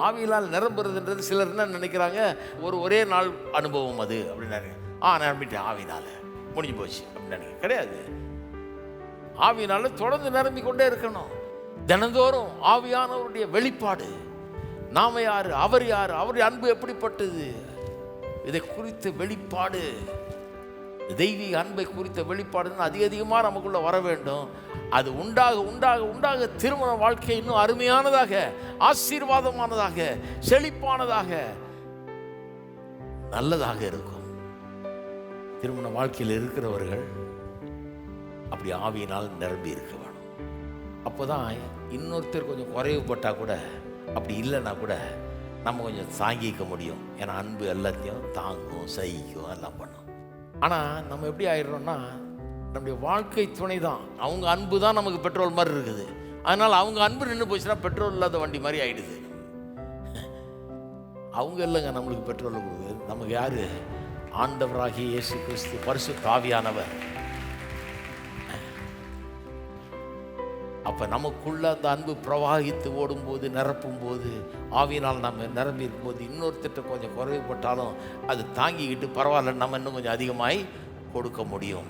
ஆவியினால் நிரம்புறதுன்றது சிலர் என்ன நினைக்கிறாங்க, ஒரே நாள் அனுபவம் அது அப்படின்னாரு. நிரம்பிட்டேன் ஆவினால முடிஞ்சு போச்சு அப்படின்னு நினைக்க கிடையாது. ஆவியினால தொடர்ந்து நிரம்பிக் கொண்டே இருக்கணும். தினந்தோறும் ஆவியானவருடைய வெளிப்பாடு, நாம யாரு, அவர் யாரு, அவருடைய அன்பு எப்படிப்பட்டது, இதை குறித்த வெளிப்பாடு, தெய்வீக அன்பை குறித்த வெளிப்பாடுன்னு அதிகமாக நமக்குள்ள வர வேண்டும். அது உண்டாக உண்டாக உண்டாக திருமண வாழ்க்கை இன்னும் அருமையானதாக, ஆசீர்வாதமானதாக, செழிப்பானதாக, நல்லதாக இருக்கும். திருமண வாழ்க்கையில் இருக்கிறவர்கள் அப்படி ஆவியினால் நிரம்பி இருக்க வேணும். அப்போதான் இன்னொருத்தர் கொஞ்சம் குறைவுபட்டா கூட, அப்படி இல்லைன்னா கூட நம்ம கொஞ்சம் தாங்கிக்க முடியும். ஏன்னா அன்பு எல்லாத்தையும் தாங்கும், சகிக்கும், எல்லாம் பண்ணும். ஆனால் நம்ம எப்படி ஆயிடுறோம்னா, நம்முடைய வாழ்க்கை துணை தான், அவங்க அன்பு தான் நமக்கு பெட்ரோல் மாதிரி இருக்குது. அதனால் அவங்க அன்பு நின்று போச்சுன்னா பெட்ரோல் இல்லாத வண்டி மாதிரி ஆயிடுது. அவங்க இல்லைங்க நம்மளுக்கு பெட்ரோல் கொடுக்குது. நமக்கு யாரு? ஆண்டவராகிய இயேசு கிறிஸ்து, பரிசுத்த ஆவியானவர். அப்போ நமக்குள்ள அந்த அன்பு பிரவாகித்து ஓடும்போது, நிரப்பும் போது, ஆவியினால் நம்ம நிரம்பி இருக்கும்போது, இன்னொருத்திட்ட கொஞ்சம் குறைவுபட்டாலும் அது தாங்கிக்கிட்டு பரவாயில்ல, நம்ம இன்னும் கொஞ்சம் அதிகமாய் கொடுக்க முடியும்.